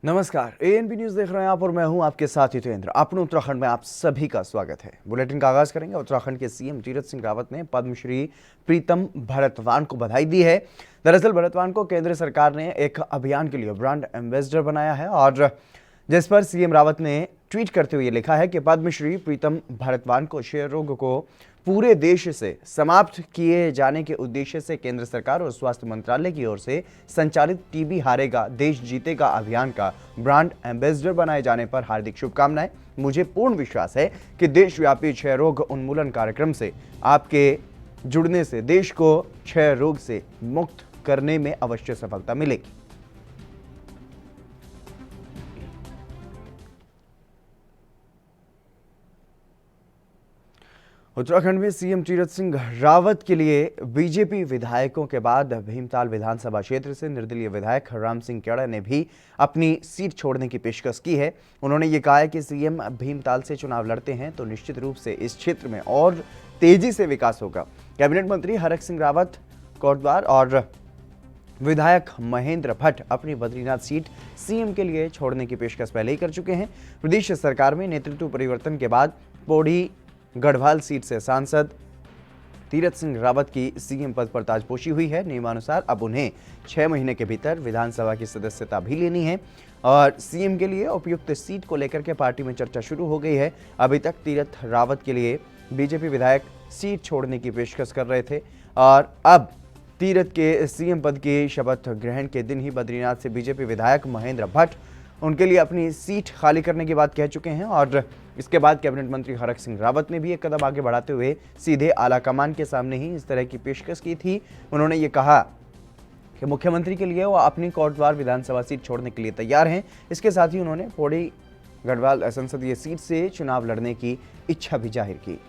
नमस्कार, ANB news देख रहे हैं आप और मैं हूं आपके साथ हितेंद्र। अपने उत्तराखंड में आप सभी का स्वागत है। बुलेटिन का आगाज करेंगे। उत्तराखंड के सीएम तीरथ सिंह रावत ने पद्मश्री प्रीतम भरतवान को बधाई दी है। दरअसल भरतवान को केंद्र सरकार ने एक अभियान के लिए ब्रांड एम्बेसडर बनाया है और जिस पर सीएम रावत ने ट्वीट करते हुए लिखा है कि पद्मश्री प्रीतम भरतवान को क्षय रोग को पूरे देश से समाप्त किए जाने के उद्देश्य से केंद्र सरकार और स्वास्थ्य मंत्रालय की ओर से संचालित टीबी हारेगा देश जीतेगा अभियान का ब्रांड एम्बेसडर बनाए जाने पर हार्दिक शुभकामनाएं। मुझे पूर्ण विश्वास है कि देशव्यापी क्षय रोग उन्मूलन कार्यक्रम से आपके जुड़ने से देश को क्षय रोग से मुक्त करने में अवश्य सफलता मिलेगी। उत्तराखंड में सीएम तीरथ सिंह रावत के लिए बीजेपी विधायकों के बाद भीमताल विधानसभा क्षेत्र से निर्दलीय विधायक राम सिंह केड़ा ने भी अपनी सीट छोड़ने की पेशकश की है। उन्होंने ये कहा है कि सीएम भीमताल से चुनाव लड़ते हैं तो निश्चित रूप से इस क्षेत्र में और तेजी से विकास होगा। कैबिनेट मंत्री हरक सिंह रावत कोटद्वार और विधायक महेंद्र भट्ट अपनी बद्रीनाथ सीट सीएम के लिए छोड़ने की पेशकश पहले ही कर चुके हैं। प्रदेश सरकार में नेतृत्व परिवर्तन के बाद पौड़ी गढ़वाल सीट से सांसद तीरथ सिंह रावत की सीएम पद पर ताजपोशी हुई है। नियमानुसार अब उन्हें 6 महीने के भीतर विधानसभा की सदस्यता भी लेनी है और सीएम के लिए उपयुक्त सीट को लेकर के पार्टी में चर्चा शुरू हो गई है। अभी तक तीरथ रावत के लिए बीजेपी विधायक सीट छोड़ने की पेशकश कर रहे थे और अब तीरथ के सीएम पद के शपथ ग्रहण के दिन ही बद्रीनाथ से बीजेपी विधायक महेंद्र भट्ट उनके लिए अपनी सीट खाली करने की बात कह चुके हैं और इसके बाद कैबिनेट मंत्री हरक सिंह रावत ने भी एक कदम आगे बढ़ाते हुए सीधे आला कमान के सामने ही इस तरह की पेशकश की थी। उन्होंने ये कहा कि मुख्यमंत्री के लिए वो अपनी कोटद्वार विधानसभा सीट छोड़ने के लिए तैयार हैं। इसके साथ ही उन्होंने पौड़ी गढ़वाल संसदीय सीट से चुनाव लड़ने की इच्छा भी जाहिर की।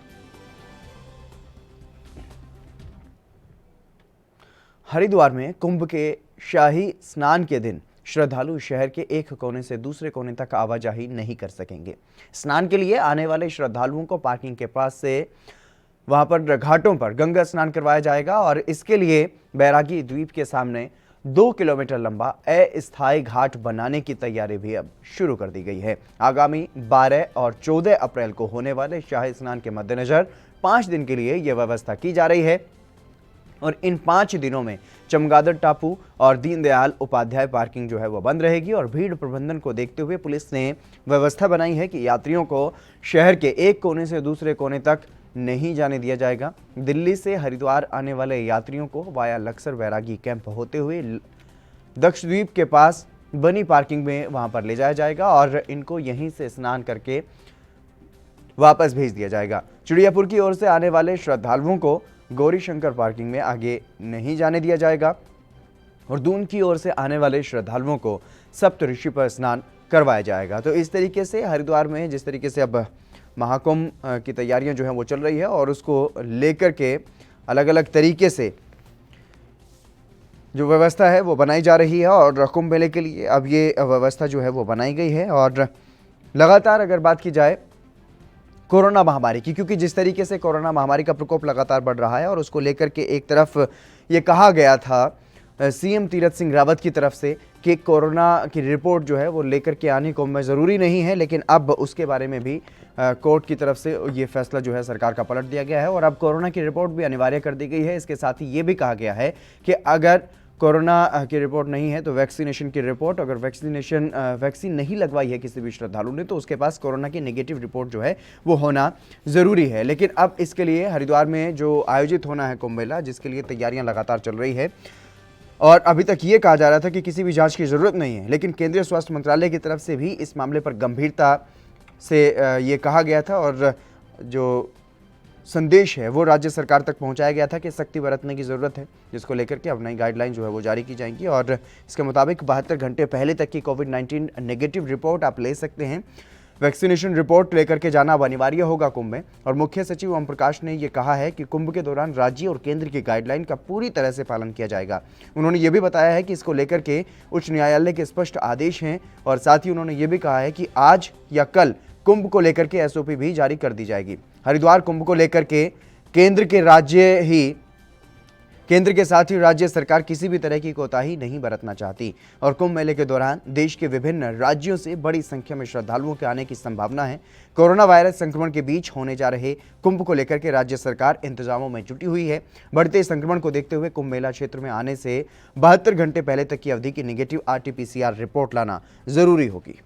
हरिद्वार में कुंभ के शाही स्नान के दिन श्रद्धालु शहर के एक कोने से दूसरे कोने तक आवाजाही नहीं कर सकेंगे। स्नान के लिए आने वाले श्रद्धालुओं को पार्किंग के पास से वहां पर घाटों पर गंगा स्नान करवाया जाएगा और इसके लिए बैरागी द्वीप के सामने 2 किलोमीटर लंबा अस्थायी घाट बनाने की तैयारी भी अब शुरू कर दी गई है। आगामी 12 और 14 अप्रैल को होने वाले शाही स्नान के मद्देनजर 5 दिन के लिए यह व्यवस्था की जा रही है और इन 5 दिनों में चमगादड़ टापू और दीनदयाल उपाध्याय पार्किंग जो है वो बंद रहेगी और भीड़ प्रबंधन को देखते हुए पुलिस ने व्यवस्था बनाई है कि यात्रियों को शहर के एक कोने से दूसरे कोने तक नहीं जाने दिया जाएगा। दिल्ली से हरिद्वार आने वाले यात्रियों को वाया लक्सर बैरागी कैंप होते हुए दक्षद्वीप के पास बनी पार्किंग में वहां पर ले जाया जाएगा और इनको यहीं से स्नान करके वापस भेज दिया जाएगा। चिड़ियापुर की ओर से आने वाले श्रद्धालुओं को गौरी शंकर पार्किंग में आगे नहीं जाने दिया जाएगा और दून की ओर से आने वाले श्रद्धालुओं को सप्त ऋषि पर स्नान करवाया जाएगा। तो इस तरीके से हरिद्वार में जिस तरीके से अब महाकुंभ की तैयारियां जो हैं वो चल रही है और उसको लेकर के अलग अलग तरीके से जो व्यवस्था है वो बनाई जा रही है और कुंभ मेले के लिए अब ये व्यवस्था जो है वो बनाई गई है। और लगातार अगर बात की जाए कोरोना महामारी की, क्योंकि जिस तरीके से कोरोना महामारी का प्रकोप लगातार बढ़ रहा है और उसको लेकर के एक तरफ ये कहा गया था सीएम तीरथ सिंह रावत की तरफ से कि कोरोना की रिपोर्ट जो है वो लेकर के आनी कुंभ में ज़रूरी नहीं है, लेकिन अब उसके बारे में भी कोर्ट की तरफ से ये फैसला जो है सरकार का पलट दिया गया है और अब कोरोना की रिपोर्ट भी अनिवार्य कर दी गई है। इसके साथ ही ये भी कहा गया है कि अगर कोरोना की रिपोर्ट नहीं है तो वैक्सीनेशन की रिपोर्ट, अगर वैक्सीन नहीं लगवाई है किसी भी श्रद्धालु ने तो उसके पास कोरोना की नेगेटिव रिपोर्ट जो है वो होना ज़रूरी है। लेकिन अब इसके लिए हरिद्वार में जो आयोजित होना है कुंभ मेला, जिसके लिए तैयारियां लगातार चल रही है और अभी तक ये कहा जा रहा था कि किसी भी जांच की ज़रूरत नहीं है, लेकिन केंद्रीय स्वास्थ्य मंत्रालय की तरफ से भी इस मामले पर गंभीरता से ये कहा गया था और जो संदेश है वो राज्य सरकार तक पहुंचाया गया था कि सख्ती बरतने की ज़रूरत है, जिसको लेकर के अब नई गाइडलाइन जो है वो जारी की जाएंगी और इसके मुताबिक 72 घंटे पहले तक की कोविड-19 नेगेटिव रिपोर्ट आप ले सकते हैं। वैक्सीनेशन रिपोर्ट लेकर के जाना अब अनिवार्य होगा कुंभ में और मुख्य सचिव ओम प्रकाश ने ये कहा है कि कुंभ के दौरान राज्य और केंद्र की गाइडलाइन का पूरी तरह से पालन किया जाएगा। उन्होंने ये भी बताया है कि इसको लेकर के उच्च न्यायालय के स्पष्ट आदेश हैं और साथ ही उन्होंने ये भी कहा है कि आज या कल कुंभ को लेकर के एसओपी भी जारी कर दी जाएगी। हरिद्वार कुंभ को लेकर के केंद्र के राज्य ही केंद्र के साथ ही राज्य सरकार किसी भी तरह की कोताही नहीं बरतना चाहती और कुंभ मेले के दौरान देश के विभिन्न राज्यों से बड़ी संख्या में श्रद्धालुओं के आने की संभावना है। कोरोना वायरस संक्रमण के बीच होने जा रहे कुंभ को लेकर के राज्य सरकार इंतजामों में जुटी हुई है। बढ़ते संक्रमण को देखते हुए कुंभ मेला क्षेत्र में आने से 72 घंटे पहले तक की अवधि की नेगेटिव RT-PCR रिपोर्ट लाना जरूरी होगी।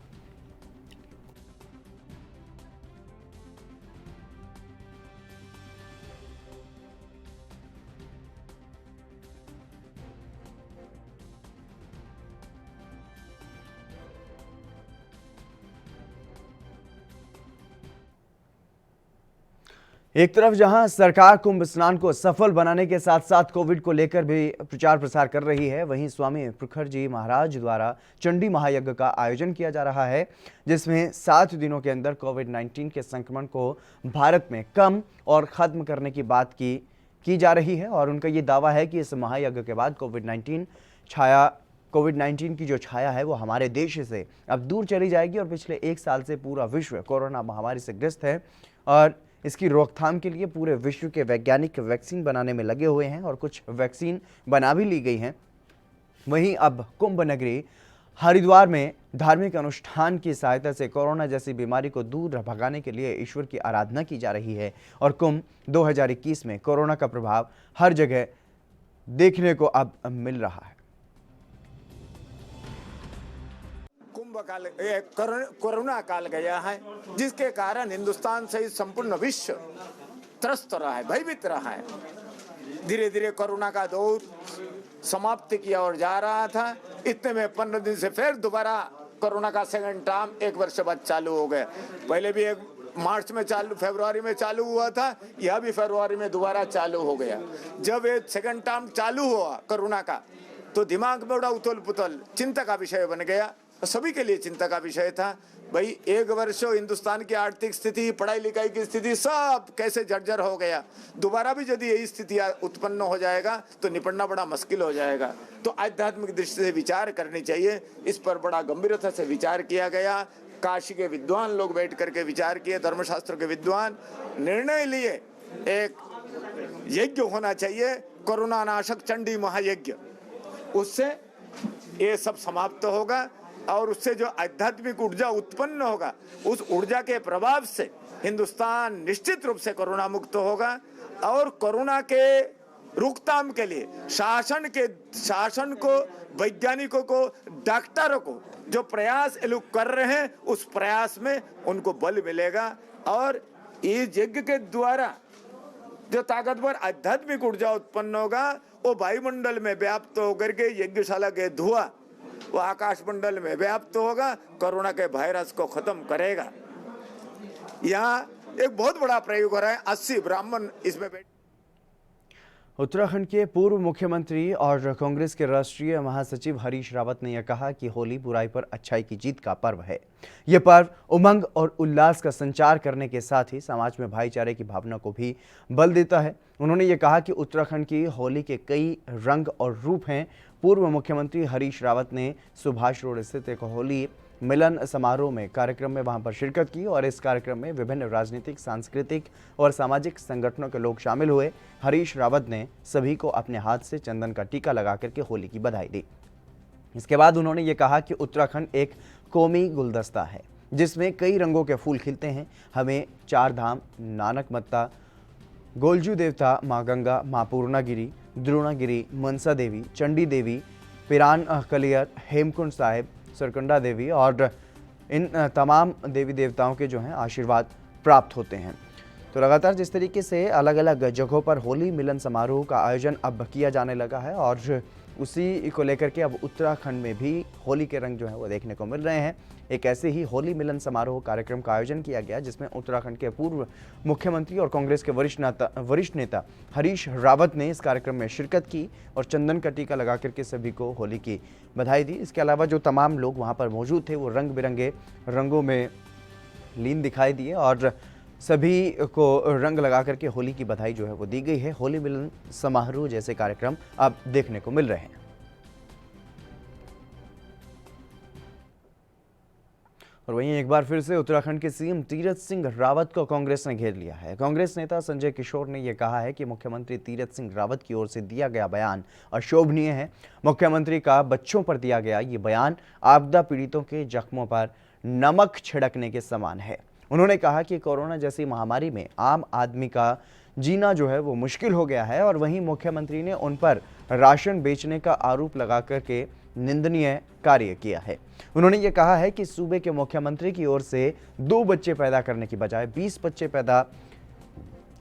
एक तरफ जहां सरकार कुंभ स्नान को सफल बनाने के साथ साथ कोविड को लेकर भी प्रचार प्रसार कर रही है, वहीं स्वामी प्रखर जी महाराज द्वारा चंडी महायज्ञ का आयोजन किया जा रहा है, जिसमें 7 दिनों के अंदर कोविड-19 के संक्रमण को भारत में कम और खत्म करने की बात की जा रही है। और उनका ये दावा है कि इस महायज्ञ के बाद कोविड-19 की जो छाया है वो हमारे देश से अब दूर चली जाएगी और पिछले 1 साल से पूरा विश्व कोरोना महामारी से ग्रस्त है और इसकी रोकथाम के लिए पूरे विश्व के वैज्ञानिक वैक्सीन बनाने में लगे हुए हैं और कुछ वैक्सीन बना भी ली गई हैं। वहीं अब कुंभ नगरी हरिद्वार में धार्मिक अनुष्ठान की सहायता से कोरोना जैसी बीमारी को दूर भगाने के लिए ईश्वर की आराधना की जा रही है और कुंभ 2021 में कोरोना का प्रभाव हर जगह देखने को अब मिल रहा है। काल कोरोना काल गया है, जिसके कारण हिंदुस्तान सहित संपूर्ण विश्व त्रस्त रहा है, भयभीत रहा है। धीरे धीरे कोरोना का दौर समाप्ति की ओर जा रहा था। इतने में 15 दिन से फिर दोबारा कोरोना का सेकंड टर्म 1 वर्ष बाद चालू हो गया। पहले भी मार्च में फरवरी में चालू हुआ था, यह भी फरवरी में दोबारा चालू हो गया। जब ये सेकंड टर्म चालू हुआ कोरोना का, तो दिमाग में बड़ा उथल पुथल चिंता का विषय बन गया। सभी के लिए चिंता का विषय था। भाई 1 वर्ष हिंदुस्तान की आर्थिक स्थिति, पढ़ाई लिखाई की स्थिति सब कैसे जर्जर हो गया। दोबारा भी यदि यही स्थिति उत्पन्न हो जाएगा तो निपटना बड़ा मुश्किल हो जाएगा। तो आध्यात्मिक दृष्टि से विचार करनी चाहिए। इस पर बड़ा गंभीरता से विचार किया गया। काशी के विद्वान लोग बैठ करके विचार किए, धर्मशास्त्र के विद्वान निर्णय लिए एक यज्ञ होना चाहिए, कोरोना नाशक चंडी महायज्ञ। उससे ये सब समाप्त होगा और उससे जो आध्यात्मिक ऊर्जा उत्पन्न होगा, उस ऊर्जा के प्रभाव से हिंदुस्तान निश्चित रूप से कोरोना मुक्त होगा। और कोरोना के रोकथाम के लिए शासन को, वैज्ञानिकों को, डॉक्टरों को जो प्रयास ये लोग कर रहे हैं, उस प्रयास में उनको बल मिलेगा। और इस यज्ञ के द्वारा जो ताकतवर आध्यात्मिक ऊर्जा उत्पन्न होगा, वो वायुमंडल में व्याप्त होकर के यज्ञशाला के धुआं वो आकाश मंडल में व्याप्त होगा, कोरोना के वायरस को खत्म करेगा। यहाँ एक बहुत बड़ा प्रयोग हो रहा है। 80 ब्राह्मण इसमें उत्तराखंड के पूर्व मुख्यमंत्री और कांग्रेस के राष्ट्रीय महासचिव हरीश रावत ने यह कहा कि होली बुराई पर अच्छाई की जीत का पर्व है। यह पर्व उमंग और उल्लास का संचार करने के साथ ही समाज में भाईचारे की भावना को भी बल देता है। उन्होंने ये कहा कि उत्तराखंड की होली के कई रंग और रूप हैं। पूर्व मुख्यमंत्री हरीश रावत ने सुभाष रोड स्थित एक होली मिलन समारोह में कार्यक्रम में वहां पर शिरकत की और इस कार्यक्रम में विभिन्न राजनीतिक, सांस्कृतिक और सामाजिक संगठनों के लोग शामिल हुए। हरीश रावत ने सभी को अपने हाथ से चंदन का टीका लगा करके होली की बधाई दी। इसके बाद उन्होंने ये कहा कि उत्तराखंड एक कौमी गुलदस्ता है जिसमें कई रंगों के फूल खिलते हैं। हमें 4 धाम, नानक मत्ता, गोलजू देवता, माँ गंगा, माँ पूर्णागिरी, द्रोणागिरी, मनसा देवी, चंडी देवी, पिरान कलियर, हेमकुंड साहिब, सरकंडा देवी और इन तमाम देवी देवताओं के जो हैं आशीर्वाद प्राप्त होते हैं। तो लगातार जिस तरीके से अलग अलग जगहों पर होली मिलन समारोह का आयोजन अब किया जाने लगा है और उसी को लेकर के अब उत्तराखंड में भी होली के रंग जो है वो देखने को मिल रहे हैं। एक ऐसे ही होली मिलन समारोह कार्यक्रम का आयोजन किया गया जिसमें उत्तराखंड के पूर्व मुख्यमंत्री और कांग्रेस के वरिष्ठ नेता हरीश रावत ने इस कार्यक्रम में शिरकत की और चंदन का टीका लगा करके सभी को होली की बधाई दी। इसके अलावा जो तमाम लोग वहां पर मौजूद थे वो रंग बिरंगे रंगों में लीन दिखाई दिए और सभी को रंग लगा करके होली की बधाई जो है वो दी गई है। होली मिलन समारोह जैसे कार्यक्रम अब देखने को मिल रहे हैं। और वहीं एक बार फिर से उत्तराखंड के सीएम तीरथ सिंह रावत को कांग्रेस ने घेर लिया है। कांग्रेस नेता संजय किशोर ने यह कहा है कि मुख्यमंत्री तीरथ सिंह रावत की ओर से दिया गया बयान अशोभनीय है। मुख्यमंत्री का बच्चों पर दिया गया ये बयान आपदा पीड़ितों के जख्मों पर नमक छिड़कने के समान है। उन्होंने कहा कि कोरोना जैसी महामारी में आम आदमी का जीना जो है वो मुश्किल हो गया है और वहीं मुख्यमंत्री ने उन पर राशन बेचने का आरोप लगा करके निंदनीय कार्य किया है। उन्होंने ये कहा है कि सूबे के मुख्यमंत्री की ओर से 2 बच्चे पैदा करने की बजाय 20 बच्चे पैदा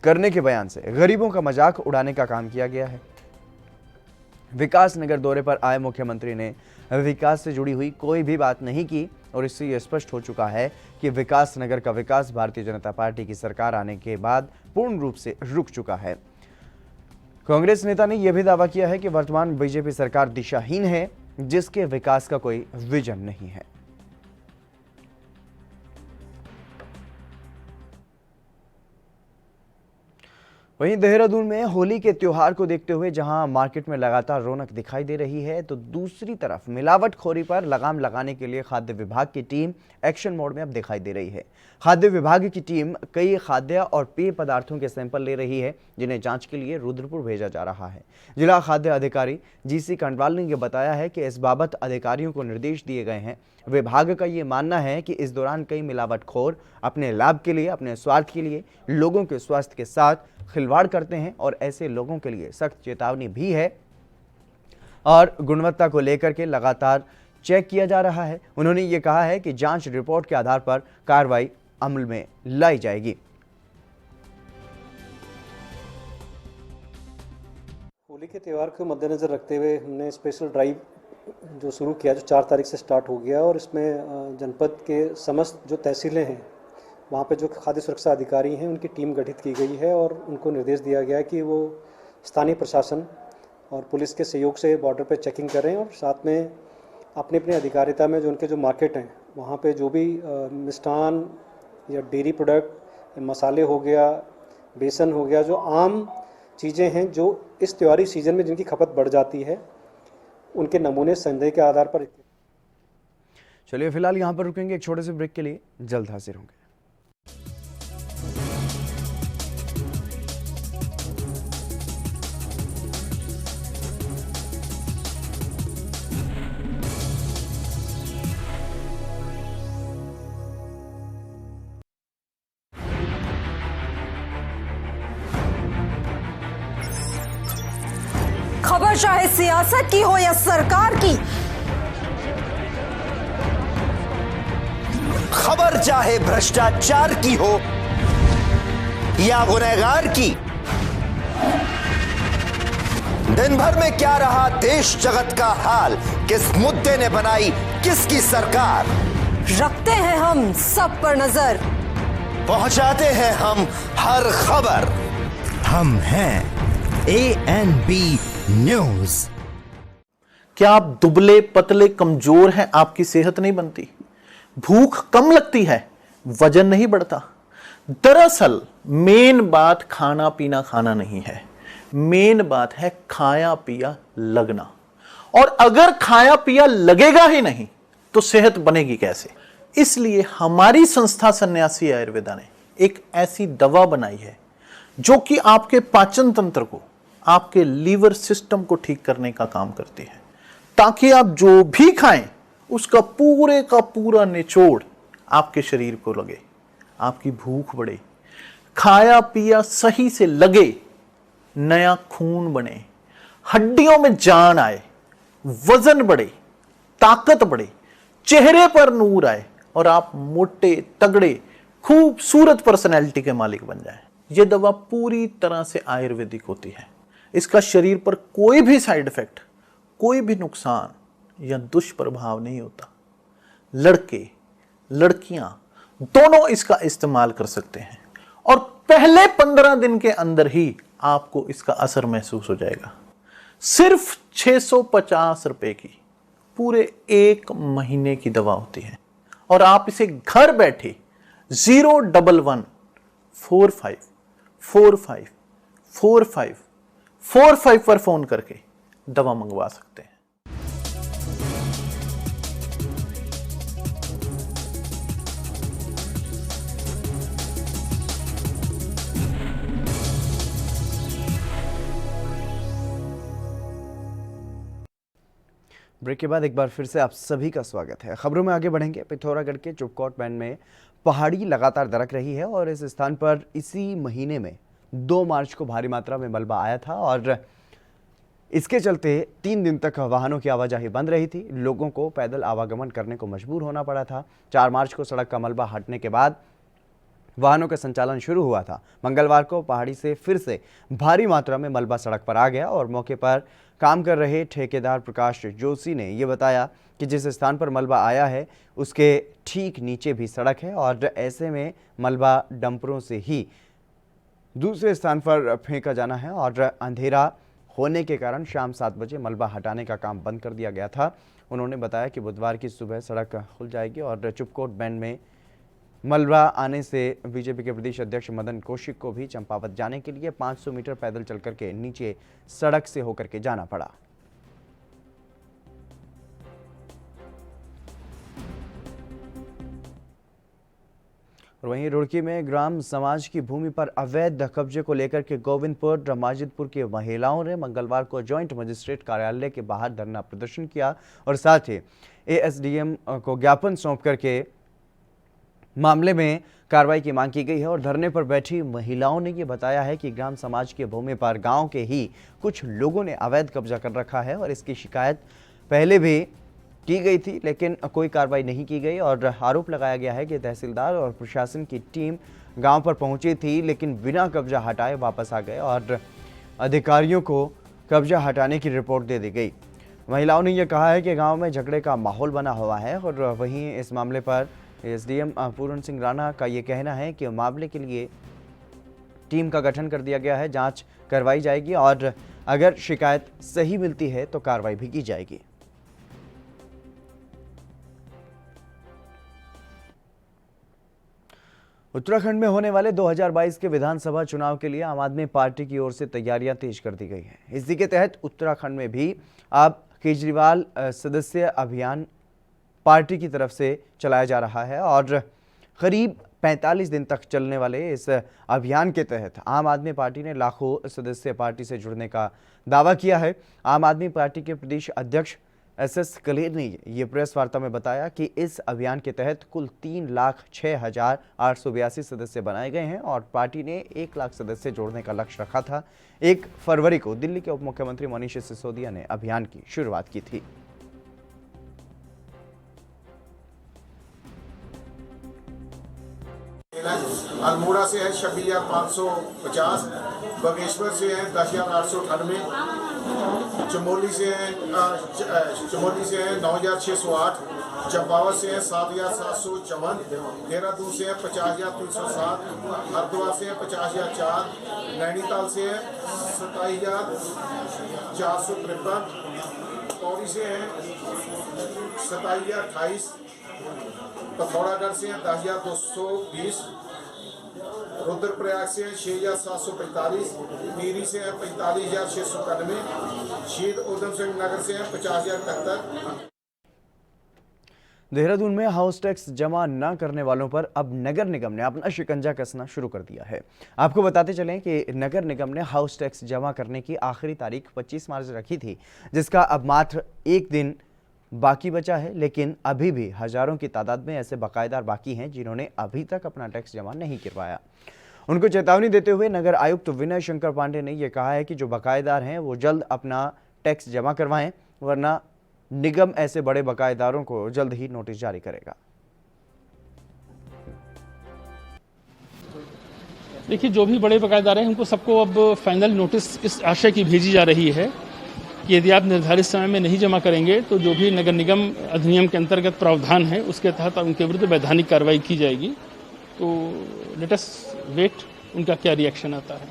करने के बयान से गरीबों का मजाक उड़ाने का काम किया गया है। विकास नगर दौरे पर आए मुख्यमंत्री ने विकास से जुड़ी हुई कोई भी बात नहीं की और इससे यह स्पष्ट हो चुका है कि विकास नगर का विकास भारतीय जनता पार्टी की सरकार आने के बाद पूर्ण रूप से रुक चुका है। कांग्रेस नेता ने यह भी दावा किया है कि वर्तमान बीजेपी सरकार दिशाहीन है, जिसके विकास का कोई विजन नहीं है। वहीं देहरादून में होली के त्योहार को देखते हुए जहां मार्केट में लगातार रौनक दिखाई दे रही है, तो दूसरी तरफ मिलावटखोरी पर लगाम लगाने के लिए खाद्य विभाग की टीम एक्शन मोड में अब दिखाई दे रही है। खाद्य विभाग की टीम कई खाद्य और पेय पदार्थों के सैंपल ले रही है, जिन्हें जांच के लिए रुद्रपुर भेजा जा रहा है। जिला खाद्य अधिकारी जीसी कंडवाल ने यह बताया है कि इस बाबत अधिकारियों को निर्देश दिए गए हैं। विभाग का ये मानना है कि इस दौरान कई मिलावटखोर अपने लाभ के लिए, अपने स्वार्थ के लिए लोगों के स्वास्थ्य के साथ खिलवाड़ करते हैं और ऐसे लोगों के लिए सख्त चेतावनी भी है और गुणवत्ता को लेकर के लगातार चेक किया जा रहा है। उन्होंने ये कहा है कि जांच रिपोर्ट के आधार पर कार्रवाई अमल में लाई जाएगी। होली के त्यौहार को मद्देनज़र रखते हुए हमने स्पेशल ड्राइव जो शुरू किया, जो 4 तारीख से स्टार्ट हो गया और इसमें जनपद के समस्त जो तहसीलें हैं वहाँ पे जो खाद्य सुरक्षा अधिकारी हैं उनकी टीम गठित की गई है और उनको निर्देश दिया गया है कि वो स्थानीय प्रशासन और पुलिस के सहयोग से बॉर्डर पे चेकिंग करें और साथ में अपने अपने अधिकारिता में जो उनके जो मार्केट हैं वहाँ पे जो भी मिष्ठान या डेयरी प्रोडक्ट या मसाले हो गया, बेसन हो गया, जो आम चीज़ें हैं जो इस त्योहारी सीज़न में जिनकी खपत बढ़ जाती है, उनके नमूने संदेह के आधार पर। चलिए फिलहाल यहाँ पर रुकेंगे एक छोटे से ब्रेक के लिए, जल्द हाजिर होंगे। खबर चाहे सियासत की हो या सरकार की, खबर चाहे भ्रष्टाचार की हो या गुनहगार की, दिन भर में क्या रहा देश जगत का हाल, किस मुद्दे ने बनाई किसकी सरकार, रखते हैं हम सब पर नजर, पहुंचाते हैं हम हर खबर। हम हैं ANB न्यूज। क्या आप दुबले पतले कमजोर हैं? आपकी सेहत नहीं बनती, भूख कम लगती है, वजन नहीं बढ़ता? दरअसल मेन बात खाना पीना खाना नहीं है, मेन बात है खाया पिया लगना। और अगर खाया पिया लगेगा ही नहीं तो सेहत बनेगी कैसे? इसलिए हमारी संस्था सन्यासी आयुर्वेदा ने एक ऐसी दवा बनाई है जो कि आपके पाचन तंत्र को, आपके लीवर सिस्टम को ठीक करने का काम करती है, ताकि आप जो भी खाएं उसका पूरे का पूरा निचोड़ आपके शरीर को लगे, आपकी भूख बढ़े, खाया पिया सही से लगे, नया खून बने, हड्डियों में जान आए, वजन बढ़े, ताकत बढ़े, चेहरे पर नूर आए और आप मोटे तगड़े खूबसूरत पर्सनैलिटी के मालिक बन जाएं। यह दवा पूरी तरह से आयुर्वेदिक होती है। इसका शरीर पर कोई भी साइड इफेक्ट, कोई भी नुकसान या दुष्प्रभाव नहीं होता। लड़के लड़कियां दोनों इसका इस्तेमाल कर सकते हैं और पहले 15 दिन के अंदर ही आपको इसका असर महसूस हो जाएगा। सिर्फ 650 रुपए की पूरे 1 महीने की दवा होती है और आप इसे घर बैठे 01145454545 पर फोन करके दवा मंगवा सकते हैं। ब्रेक के बाद एक बार फिर से आप सभी का स्वागत है। खबरों में आगे बढ़ेंगे। पिथौरागढ़ के चुपकोट बैंड में पहाड़ी लगातार दरक रही है और इस स्थान पर इसी महीने में 2 मार्च को भारी मात्रा में मलबा आया था और इसके चलते 3 दिन तक वाहनों की आवाजाही बंद रही थी। लोगों को पैदल आवागमन करने को मजबूर होना पड़ा था। 4 मार्च को सड़क का मलबा हटने के बाद वाहनों का संचालन शुरू हुआ था। मंगलवार को पहाड़ी से फिर से भारी मात्रा में मलबा सड़क पर आ गया और मौके पर काम कर रहे ठेकेदार प्रकाश जोशी ने यह बताया कि जिस स्थान पर मलबा आया है उसके ठीक नीचे भी सड़क है और ऐसे में मलबा डंपरों से ही दूसरे स्थान पर फेंका जाना है और अंधेरा होने के कारण शाम 7 बजे मलबा हटाने का काम बंद कर दिया गया था। उन्होंने बताया कि बुधवार की सुबह सड़क खुल जाएगी और चुपकोट बैंड में मलबा आने से बीजेपी के प्रदेश अध्यक्ष मदन कौशिक को भी चंपावत जाने के लिए 500 मीटर पैदल चल करके नीचे सड़क से होकर के जाना पड़ा। और वहीं रुड़की में ग्राम समाज की भूमि पर अवैध कब्जे को लेकर के गोविंदपुर माजिदपुर की महिलाओं ने मंगलवार को जॉइंट मजिस्ट्रेट कार्यालय के बाहर धरना प्रदर्शन किया और साथ ही एएसडीएम को ज्ञापन सौंप करके मामले में कार्रवाई की मांग की गई है। और धरने पर बैठी महिलाओं ने ये बताया है कि ग्राम समाज की भूमि पर गांव के ही कुछ लोगों ने अवैध कब्जा कर रखा है और इसकी शिकायत पहले भी की गई थी लेकिन कोई कार्रवाई नहीं की गई और आरोप लगाया गया है कि तहसीलदार और प्रशासन की टीम गांव पर पहुंची थी लेकिन बिना कब्जा हटाए वापस आ गए और अधिकारियों को कब्जा हटाने की रिपोर्ट दे दी गई। महिलाओं ने यह कहा है कि गांव में झगड़े का माहौल बना हुआ है और वहीं इस मामले पर एसडीएम पूर्ण सिंह राणा का ये कहना है कि मामले के लिए टीम का गठन कर दिया गया है, जांच करवाई जाएगी और अगर शिकायत सही मिलती है तो कार्रवाई भी की जाएगी। उत्तराखंड में होने वाले 2022 के विधानसभा चुनाव के लिए आम आदमी पार्टी की ओर से तैयारियां तेज कर दी गई हैं। इसी के तहत उत्तराखंड में भी अब केजरीवाल सदस्य अभियान पार्टी की तरफ से चलाया जा रहा है और करीब 45 दिन तक चलने वाले इस अभियान के तहत आम आदमी पार्टी ने लाखों सदस्य पार्टी से जुड़ने का दावा किया है। आम आदमी पार्टी के प्रदेश अध्यक्ष एसएस कलेर ने ये प्रेस वार्ता में बताया कि इस अभियान के तहत कुल 3,06,882 सदस्य बनाए गए हैं और पार्टी ने 1 लाख सदस्य जोड़ने का लक्ष्य रखा था। 1 फरवरी को दिल्ली के उप मुख्यमंत्री मनीष सिसोदिया ने अभियान की शुरुआत की थी। अल्मोड़ा से है 26,550, बागेश्वर से है 10,898, चमोली से है 9,608, चंपावत से है 7,754, देहरादून से है 50,307, हरिद्वार से है 50,004, नैनीताल से है 27,453, पौड़ी से है 27,028, पिथौरागढ़ से है 10,220, रुद्रप्रयाग से है 6,745, टिहरी से है 45,691, शहीद उधम सिंह नगर से है 50,071। देहरादून में हाउस टैक्स जमा न करने वालों पर अब नगर निगम ने अपना शिकंजा कसना शुरू कर दिया है। आपको बताते चलें कि नगर निगम ने हाउस टैक्स जमा करने की आखिरी तारीख 25 मार्च रखी थी, जिसका अब मात्र 1 दिन बाकी बचा है, लेकिन अभी भी हजारों की तादाद में ऐसे बकायेदार बाकी हैं जिन्होंने अभी तक अपना टैक्स जमा नहीं करवाया। उनको चेतावनी देते हुए नगर आयुक्त विनय शंकर पांडे ने यह कहा है कि जो बकायेदार हैं वो जल्द अपना टैक्स जमा करवाएं, वरना निगम ऐसे बड़े बकायेदारों को जल्द ही नोटिस जारी करेगा। देखिए, जो भी बड़े बकायेदार हैं उनको सबको अब फाइनल नोटिस इस आशय की भेजी जा रही है कि यदि आप निर्धारित समय में नहीं जमा करेंगे तो जो भी नगर निगम अधिनियम के अंतर्गत प्रावधान है उसके तहत उनके विरुद्ध वैधानिक कार्रवाई की जाएगी। तो लेट अस वेट उनका क्या रिएक्शन आता है।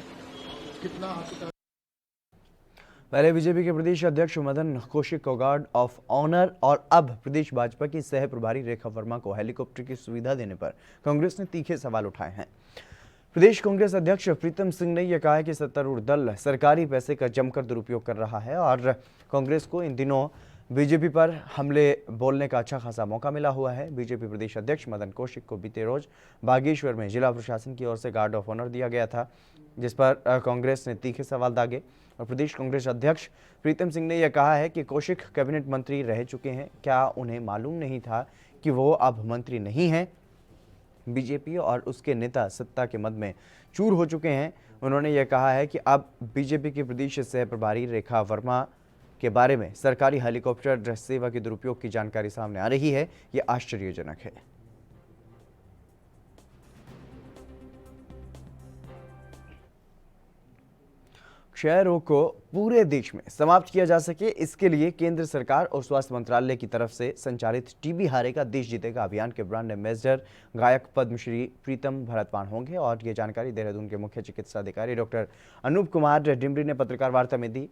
पहले बीजेपी के प्रदेश अध्यक्ष मदन कौशिक को गार्ड ऑफ ऑनर और अब प्रदेश भाजपा की सह प्रभारी रेखा वर्मा को हेलीकॉप्टर की सुविधा देने पर कांग्रेस ने तीखे सवाल उठाए हैं। प्रदेश कांग्रेस अध्यक्ष प्रीतम सिंह ने यह कहा है कि सत्तारूढ़ दल सरकारी पैसे का जमकर दुरुपयोग कर रहा है और कांग्रेस को इन दिनों बीजेपी पर हमले बोलने का अच्छा खासा मौका मिला हुआ है। बीजेपी प्रदेश अध्यक्ष मदन कौशिक को बीते रोज बागेश्वर में जिला प्रशासन की ओर से गार्ड ऑफ ऑनर दिया गया था, जिस पर कांग्रेस ने तीखे सवाल दागे और प्रदेश कांग्रेस अध्यक्ष प्रीतम सिंह ने यह कहा है कि कौशिक कैबिनेट मंत्री रह चुके हैं, क्या उन्हें मालूम नहीं था कि वो अब मंत्री नहीं हैं? बीजेपी और उसके नेता सत्ता के मद में चूर हो चुके हैं। उन्होंने यह कहा है कि अब बीजेपी के प्रदेश सह प्रभारी रेखा वर्मा के बारे में सरकारी हेलीकॉप्टर सेवा के दुरुपयोग की जानकारी सामने आ रही है। यह आश्चर्यजनक है। क्षय रोग को पूरे देश में समाप्त किया जा सके, इसके लिए केंद्र सरकार और स्वास्थ्य मंत्रालय की तरफ से संचालित टीबी हारेगा देश जीतेगा अभियान के ब्रांड एम्बेसडर गायक पद्मश्री प्रीतम भरतवाण होंगे। और ये जानकारी देहरादून के मुख्य चिकित्सा अधिकारी डॉक्टर अनूप कुमार डिमरी ने पत्रकार वार्ता में दी।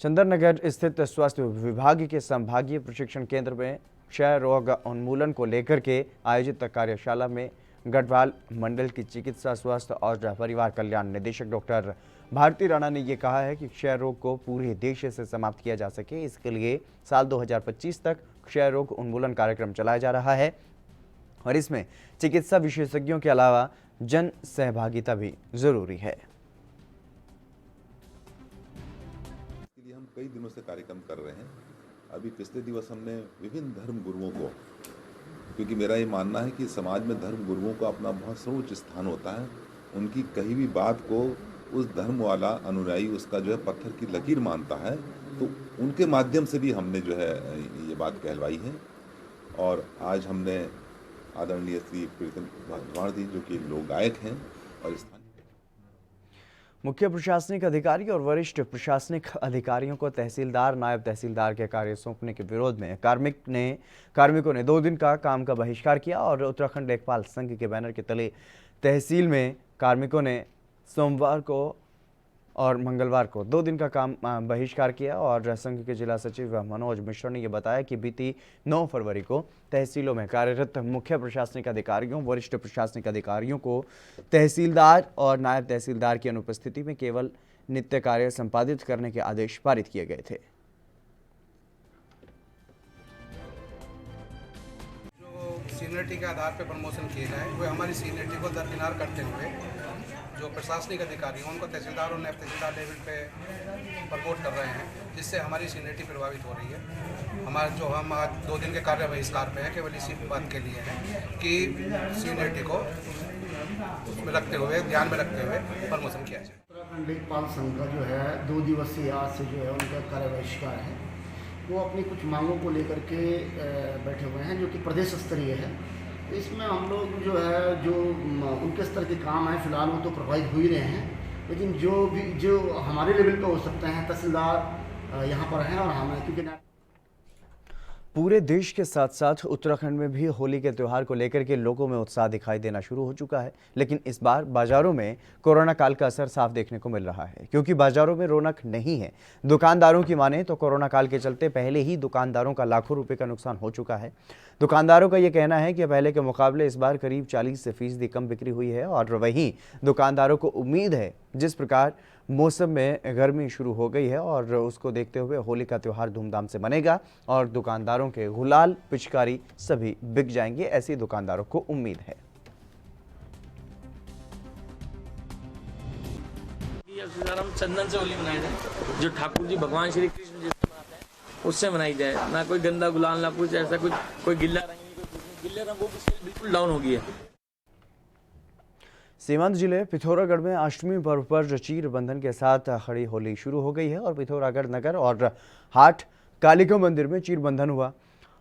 चंदननगर स्थित स्वास्थ्य विभाग के संभागीय प्रशिक्षण केंद्र में क्षय रोग उन्मूलन को लेकर के आयोजित कार्यशाला में गढ़वाल मंडल की चिकित्सा स्वास्थ्य और परिवार कल्याण निदेशक डॉक्टर भारती राणा ने यह कहा है कि क्षय रोग को पूरे देश से समाप्त किया जा सके, इसके लिए साल 2025 तक क्षय रोग उन्मूलन कार्यक्रम चलाया जा रहा है और इसमें चिकित्सा विशेषज्ञों के अलावा जन सहभागिता भी जरूरी है। हम कई दिनों से कार्यक्रम कर रहे हैं। अभी पिछले दिवस हमने विभिन्न धर्म गुरुओं को, क्योंकि मेरा ये मानना है कि समाज में धर्म गुरुओं का अपना बहुत सर्वोच्च स्थान होता है। उनकी कही भी बात को उस धर्म वाला अनुयायी उसका जो है पत्थर की लकीर मानता है, तो उनके माध्यम से भी हमने जो है ये बात कहलवाई है। और आज हमने आदरणीय श्री प्रीतम भरतवाण जी जो कि लोक गायक हैं और मुख्य प्रशासनिक अधिकारी और वरिष्ठ प्रशासनिक अधिकारियों को तहसीलदार नायब तहसीलदार के कार्य सौंपने के विरोध में कार्मिकों ने 2 दिन का काम का बहिष्कार किया और उत्तराखंड लेखपाल संघ के बैनर के तले तहसील में कार्मिकों ने सोमवार को और मंगलवार को 2 दिन का काम बहिष्कार किया। और संघ के जिला सचिव मनोज मिश्रा ने यह बताया कि बीती 9 फरवरी को तहसीलों में कार्यरत मुख्य प्रशासनिक अधिकारियों वरिष्ठ प्रशासनिक अधिकारियों को तहसीलदार और नायब तहसीलदार की अनुपस्थिति में केवल नित्य कार्य संपादित करने के आदेश पारित किए गए थे। जो सीनियरिटी के आधार पर प्रमोशन किए जाए वो हमारी सीनियरिटी को दरकिनार करते हुए जो प्रशासनिक अधिकारी हैं उनको तहसीलदार और नायब तहसीलदार लेवल पे प्रमोट कर रहे हैं, जिससे हमारी सीनियरिटी प्रभावित हो रही है। हम आज 2 दिन के कार्य बहिष्कार पे हैं केवल इसी बात के लिए है कि सीनियरिटी को उसमें रखते हुए ध्यान में रखते हुए प्रमोशन किया जाए। उत्तराखंड लेखपाल संघ का जो है 2 दिवसीय आज से जो है उनका कार्य बहिष्कार है। वो अपनी कुछ मांगों को लेकर के बैठे हुए हैं जो कि प्रदेश स्तरीय है। इसमें हम लोग जो है जो उनके स्तर के काम है फिलहाल वो तो प्रभावित हो ही रहे हैं, लेकिन जो हमारे लेवल पे हो सकते हैं तहसीलदार यहाँ पर हैं और हमें क्योंकि पूरे देश के साथ साथ उत्तराखंड में भी होली के त्यौहार को लेकर के लोगों में उत्साह दिखाई देना शुरू हो चुका है, लेकिन इस बार बाजारों में कोरोना काल का असर साफ देखने को मिल रहा है, क्योंकि बाजारों में रौनक नहीं है। दुकानदारों की माने तो कोरोना काल के चलते पहले ही दुकानदारों का लाखों रुपए का नुकसान हो चुका है। दुकानदारों का यह कहना है कि पहले के मुकाबले इस बार करीब 40% कम बिक्री हुई है और वहीं दुकानदारों को उम्मीद है जिस प्रकार मौसम में गर्मी शुरू हो गई है और उसको देखते हुए होली का त्यौहार धूमधाम से मनेगा और दुकानदारों के गुलाल पिचकारी सभी बिक जाएंगे, ऐसी दुकानदारों को उम्मीद है। हम चंदन से होली मनाई जाए, जो ठाकुर जी भगवान श्री कृष्ण जी मनाते हैं उससे मनाई जाए, ना कोई गंदा गुलाल ना कुछ ऐसा कुछ, कोई गिल्ला रंग नहीं, कोई गिल्ले रंगों की सेल बिल्कुल डाउन हो गई है। सीमांत जिले पिथौरागढ़ में अष्टमी पर्व पर चीर बंधन के साथ खड़ी होली शुरू हो गई है और पिथौरागढ़ नगर और हाट कालिका मंदिर में चीर बंधन हुआ।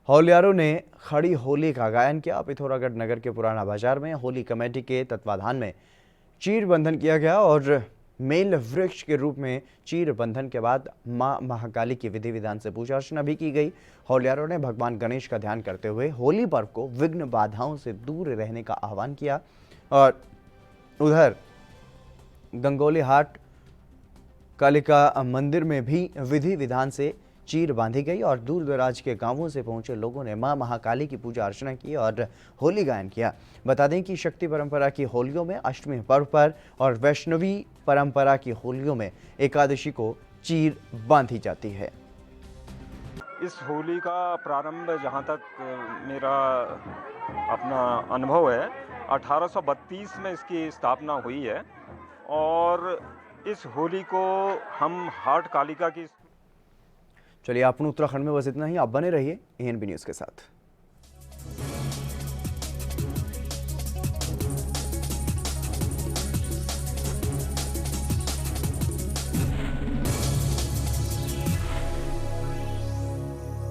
होलियारों ने खड़ी होली का गायन किया। पिथौरागढ़ नगर के पुराना बाजार में होली कमेटी के तत्वाधान में चीर बंधन किया गया और मेल वृक्ष के रूप में चीर बंधन के बाद मां महाकाली की विधि विधान से पूजा अर्चना भी की गई। होलियारों ने भगवान गणेश का ध्यान करते हुए होली पर्व को विघ्न बाधाओं से दूर रहने का आह्वान किया और उधर गंगोली हाट कालिका मंदिर में भी विधि विधान से चीर बांधी गई और दूर दराज के गांवों से पहुंचे लोगों ने मां महाकाली की पूजा अर्चना की और होली गायन किया। बता दें कि शक्ति परंपरा की होलियों में अष्टमी पर्व पर और वैष्णवी परंपरा की होलियों में एकादशी को चीर बांधी जाती है। इस होली का प्रारंभ जहाँ तक मेरा अपना अनुभव है 1832 में इसकी स्थापना हुई है और इस होली को हम हाट कालिका की। चलिए, आपने उत्तराखंड में बस इतना ही। आप बने रहिए ANB न्यूज़ के साथ।